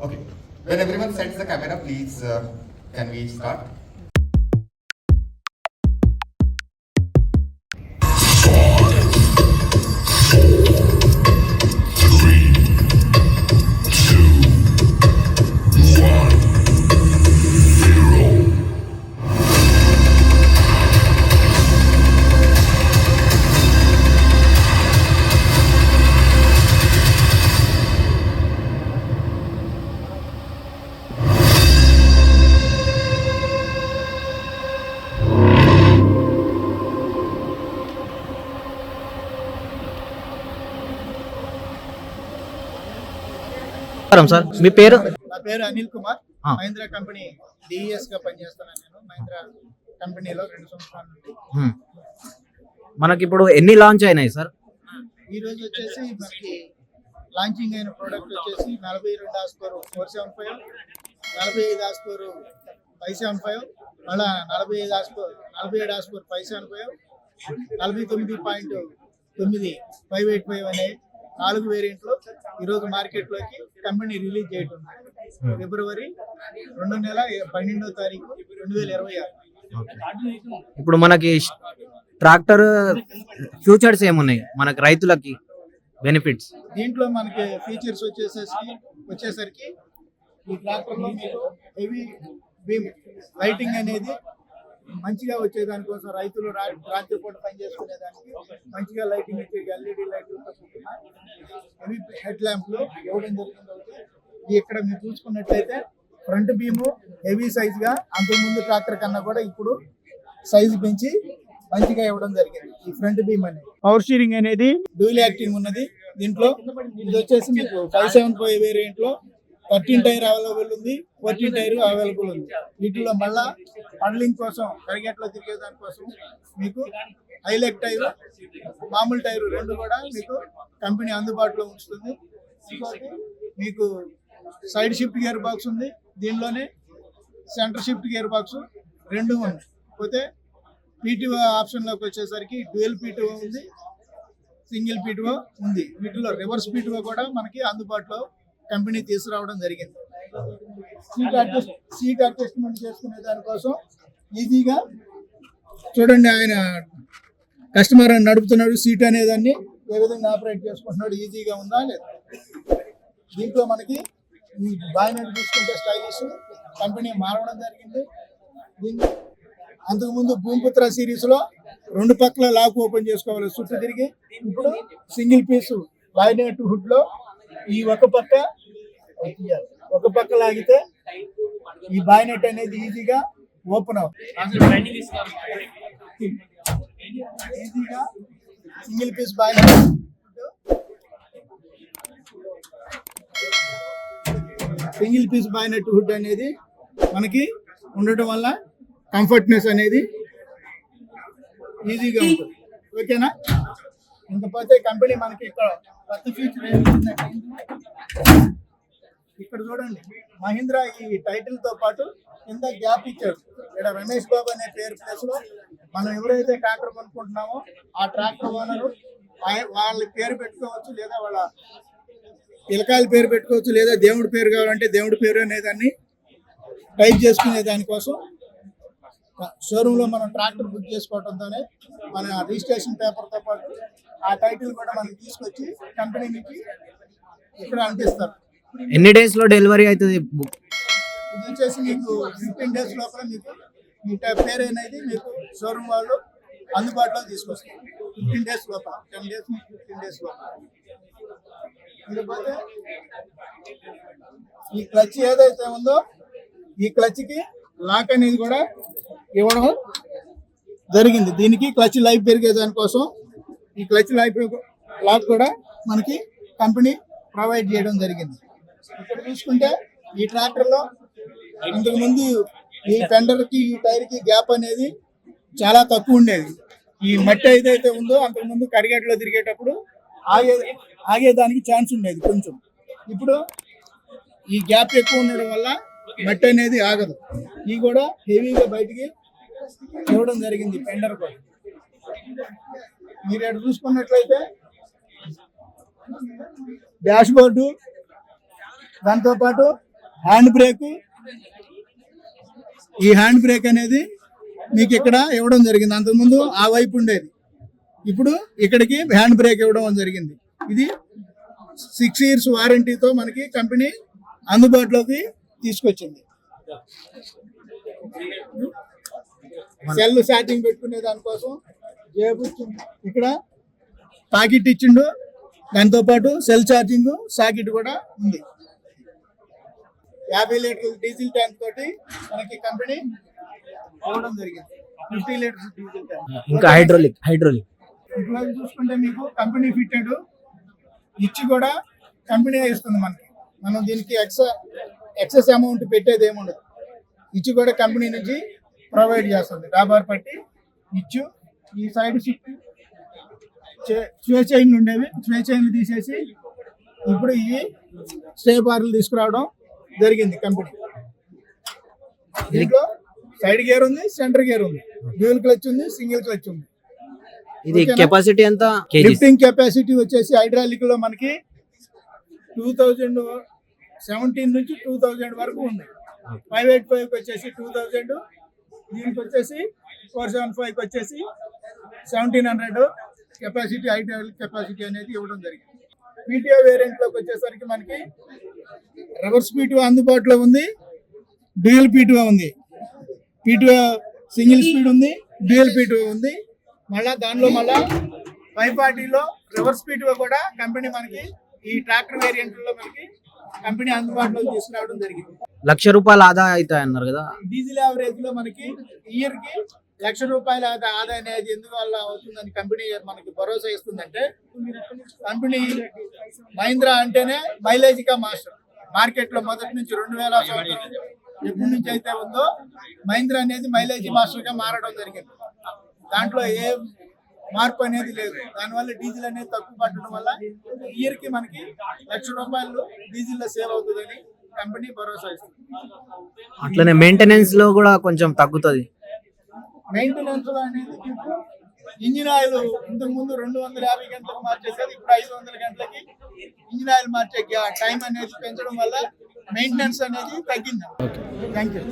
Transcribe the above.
Okay. When everyone sets the camera, please, can we start? Sir మీ పేరు? నా పేరు అనిల్ కుమార్. మహీంద్రా కంపెనీ డిఈఎస్ గా పనిచేస్తున్నాను. నేను మహీంద్రా కంపెనీలో 2 సంవత్సరాల నుండి. మనకి ఇప్పుడు ఎన్ని లాంచ్ అయినాయి సార్? ఈ రోజు వచ్చేసి మనకి లాంచింగ్ అయిన ప్రోడక్ట్ వచ్చేసి 42 ఆస్కోర్ 475, 45 ఆస్కోర్ 575, మళ్ళా 47 ఆస్కోర్ 575, 49.9 585 అనే 4 వేరియంట్లు ఈరోజు మార్కెట్లోకి కంపెనీ రిలీజ్ చేయడం ఫిబ్రవరి 12వ తారీఖు 2026. ఇప్పుడు మనకి ట్రాక్టర్ ఫ్యూచర్స్ ఏమున్నాయి మనకి రైతులకి బెనిఫిట్స్? దీంట్లో మనకి ఫీచర్స్ వచ్చేసరికి ఈ ట్రాక్టర్లో మీకు హెవీ బీమ్ లైటింగ్ అనేది మంచిగా వచ్చేదానికోసం రైతులు రాత్రిపూట పనిచేసుకునే దానికి మంచిగా లైటింగ్ ఇచ్చే ఎల్ఈడి లైట్లు హెవీ హెడ్ ల్యాంప్లు ఇవ్వడం జరుగుతుంది. ఇక్కడ మీరు చూసుకున్నట్లయితే ఫ్రంట్ బీము హెవీ సైజ్గా అంతకుముందు ట్రాక్టర్ కన్నా కూడా ఇప్పుడు సైజు పెంచి మంచిగా ఇవ్వడం జరిగింది. ఈ ఫ్రంట్ బీమ్ అనేది పవర్ స్టీరింగ్ అనేది డ్యూల్ యాక్టింగ్ ఉన్నది. దీంట్లో ఇది వచ్చేసి మీకు 575 వేరియంట్ లో 13 టైర్ అవైలబుల్ ఉంది, 14 టైర్ అవైలబుల్ ఉంది. వీటిలో మళ్ళా పండ్లింగ్ కోసం కరిగేట్లో తిరిగే దానికోసం మీకు హైలైట్ టైర్, మామూలు టైర్ రెండు కూడా మీకు కంపెనీ అందుబాటులో ఉంచుతుంది. మీకు సైడ్ షిఫ్ట్ గేర్ బాక్స్ ఉంది, దీనిలోనే సెంటర్ షిఫ్ట్ గేర్ బాక్స్ రెండు ఉన్నాయి. పోతే పీటీఓ ఆప్షన్లోకి వచ్చేసరికి డ్యూయల్ పీటీఓ ఉంది, సింగిల్ పీటీఓ ఉంది. వీటిలో రివర్స్ పీటీఓ కూడా మనకి అందుబాటులో కంపెనీ తీసుకురావడం జరిగింది. సీట్ అడ్జస్ట్మెంట్ చేసుకునే దానికోసం ఈజీగా చూడండి, ఆయన కస్టమర్ అని నడుపుతున్నాడు, సీట్ అనేదాన్ని ఏ విధంగా ఆపరేట్ చేసుకుంటున్నాడు, ఈజీగా ఉందా లేదా. దీంట్లో మనకి ఈ బాయినెట్ చూసుకుంటే స్టైలిష్ కంపెనీ మారడం జరిగింది. దీన్ని అంతకుముందు భూమిపుత్ర సిరీస్లో 2 పక్కల లాక్ ఓపెన్ చేసుకోవాలి చుట్టూ తిరిగి, ఇప్పుడు సింగిల్ పీస్ బాయినెట్ హుడ్లో ఈ ఒక పక్క లాగితే ఈ బాయినెట్ అనేది ఈజీగా ఓపెన్ అవుతుంది. ఈజీగా సింగిల్ పీస్ బాయినెట్ హుడ్ అనేది మనకి ఉండటం వల్ల కంఫర్ట్నెస్ అనేది ఈజీగా ఉంటుంది. ఓకేనా? ఇంకపోతే కంపెనీ మనకి ఇక్కడ కొత్త ఫీచర్ ఏంటంటే ఇక్కడ చూడండి, మహీంద్రా ఈ టైటిల్ తో పాటు కింద గ్యాప్ ఇచ్చాడు. ఇక్కడ రమేష్ బాబు అనే పేరు ప్లేస్ లో మనం ఎవరైతే ట్రాక్టర్ కొనుక్కుంటున్నామో ఆ ట్రాక్టర్ ఓనరు వాళ్ళ పేరు పెట్టుకోవచ్చు, లేదా వాళ్ళ పిలకాయల పేరు పెట్టుకోవచ్చు, లేదా దేవుడి పేరు కావాలంటే దేవుడి పేరు అనేదాన్ని టైప్ చేసుకునే దానికోసం షోరూంలో మనం ట్రాక్టర్ బుక్ చేసుకోవడంతోనే మన రిజిస్ట్రేషన్ పేపర్తో పాటు ఆ టైటిల్ కూడా మనం తీసుకొచ్చి కంపెనీ నుంచి ఇక్కడ అంటిస్తారు. ఎన్ని డేస్ లో డెలివరీ అవుతుంది? ఇది వచ్చేసి మీకు 15 డేస్ లోపల మీకు మీ పేరు అనేది మీకు షోరూమ్ వాళ్ళు అందుబాటులో తీసుకొస్తారు. 15 డేస్ లోపల, 10 డేస్ 15 డేస్ లోపల. ఇకపోతే ఈ క్లచ్ ఏదైతే ఉందో ఈ క్లచ్కి లాక్ అనేది కూడా ఇవ్వడం జరిగింది. దీనికి క్లచ్ లైఫ్ పెరిగే దానికోసం ఈ క్లచ్ లైఫ్ లాక్ కూడా మనకి కంపెనీ ప్రొవైడ్ చేయడం జరిగింది. ఇక్కడ చూసుకుంటే ఈ ట్రాక్టర్లో ఇంతకుముందు ఈ ఫెండర్కి ఈ టైర్కి గ్యాప్ అనేది చాలా తక్కువ ఉండేది. ఈ మట్టి ఏదైతే ఉందో అంతకుముందు కరిగేట్లో తిరిగేటప్పుడు ఆగేదానికి ఛాన్స్ ఉండేది కొంచెం. ఇప్పుడు ఈ గ్యాప్ ఎక్కువ ఉండడం వల్ల మట్టి అనేది ఆగదు. ఇది కూడా హెవీగా బయటికి ఇవ్వడం జరిగింది ఫెండర్ కూడా. మీరు ఎక్కడ చూసుకున్నట్లయితే డాష్ బోర్డు, దాంతోపాటు హ్యాండ్ బ్రేక్, ఈ హ్యాండ్ బ్రేక్ అనేది మీకు ఇక్కడ ఇవ్వడం జరిగింది. అంతకుముందు ఆ వైపు ఉండేది, ఇప్పుడు ఇక్కడికి హ్యాండ్ బ్రేక్ ఇవ్వడం జరిగింది. ఇది 6 years వారంటీతో మనకి కంపెనీ అందుబాటులోకి తీసుకొచ్చింది. సెల్ ఛార్జింగ్ పెట్టుకునే దానికోసం జేబు ఇక్కడ పాకెట్ ఇచ్చిండు, దాంతో పాటు సెల్ ఛార్జింగ్ సాకెట్ కూడా ఉంది. 50 లీటర్ల డీజిల్ ట్యాంక్ తోటి మనకి కంపెనీ ఇవ్వడం జరిగింది. 50 లీటర్స్ డీజిల్ ట్యాంక్. ఇంకా హైడ్రోలిక్ ఇట్లా చూసుకుంటే మీకు కంపెనీ ఫిట్టెడ్ ఇచ్చి కూడా కంపెనీ ఇస్తుంది మనకి. మనం దీనికి ఎక్సెస్ అమౌంట్ పెట్టేది ఏముండదు, ఇచ్చి కూడా కంపెనీ నుంచి ప్రొవైడ్ చేస్తుంది. డాబర్ పట్టి ఇచ్చు. ఈ సైడ్ షిఫ్ట్ స్వే చైన్లు ఉండేవి, స్వే చైన్లు తీసేసి ఇప్పుడు ఈ స్టే బార్లు తీసుకురావడం జరిగింది కంపెనీ. దీంట్లో సైడ్ గేర్ ఉంది, సెంటర్ గేర్ ఉంది, డ్యూయల్ క్లచ్ ఉంది, సింగిల్ క్లచ్ ఉంది. ఇది కెపాసిటీ ఎంత? లిఫ్టింగ్ కెపాసిటీ వచ్చేసి హైడ్రాలిక్ లో మనకి 2017 నుంచి 2000 వరకు ఉంది. 585 వచ్చేసి 2000, దీనికి వచ్చేసి 475 వచ్చేసి 1700 కెపాసిటీ, హైడ్రాలిక్ కెపాసిటీ అనేది ఇవ్వడం జరిగింది. పీటీఓ వేరియంట్ లోకి వచ్చేసరికి మనకి రివర్స్ పీటీఓ అందుబాటులో ఉంది, డ్యూయల్ పీటీఓ ఉంది. పీటీఓ సింగిల్ స్పీడ్ ఉంది, డ్యూయల్ పీటీఓ ఉంది. మళ్ళా దానిలో మళ్ళా 540లో రివర్స్ పీటీఓ కూడా కంపెనీ మనకి ఈ ట్రాక్టర్ వేరియంట్ లో మనకి కంపెనీ అందుబాటులో తీసుకురావడం జరిగింది. ₹1,00,000 ఆదా అవుతాయి అన్నారు కదా. డీజిల్ యావరేజ్ లో మనకి ఇయర్ కి ₹1,00,000 ఆదా అనేది ఎందువల్ల అవుతుందని కంపెనీ మనకి భరోసా ఇస్తుందంటే, కంపెనీ మహీంద్రా అంటేనే మైలేజ్ గా మాస్టర్. మార్కెట్ లో మొదటి నుంచి 2000 సంవత్సరం ఎప్పటి నుంచి అయితే ఉందో మహీంద్రా అనేది మైలేజ్ మాస్టర్ గా మారడం జరిగింది. దాంట్లో ఏ మార్పు అనేది లేదు. దానివల్ల డీజిల్ అనేది తక్కువ పట్టడం వల్ల ఇయర్ కి మనకి ₹1,00,000 డీజిల్ లో సేవ్ అవుతుందని కంపెనీ భరోసా ఇస్తుంది. అట్లనే మెయింటెనెన్స్ లో కూడా కొంచెం తగ్గుతుంది. మెయింటెనెన్స్ లో అనేది ఇంజిన్ ఆయిల్ ఇంతకు ముందు 250 గంటలకు మార్చేసేది, ఇప్పుడు 500 గంటలకి ఇంజిన్ ఆయిల్ మార్చే టైం అనేది పెంచడం వల్ల మెయింటెనెన్స్ అనేది తగ్గింది. Thank you.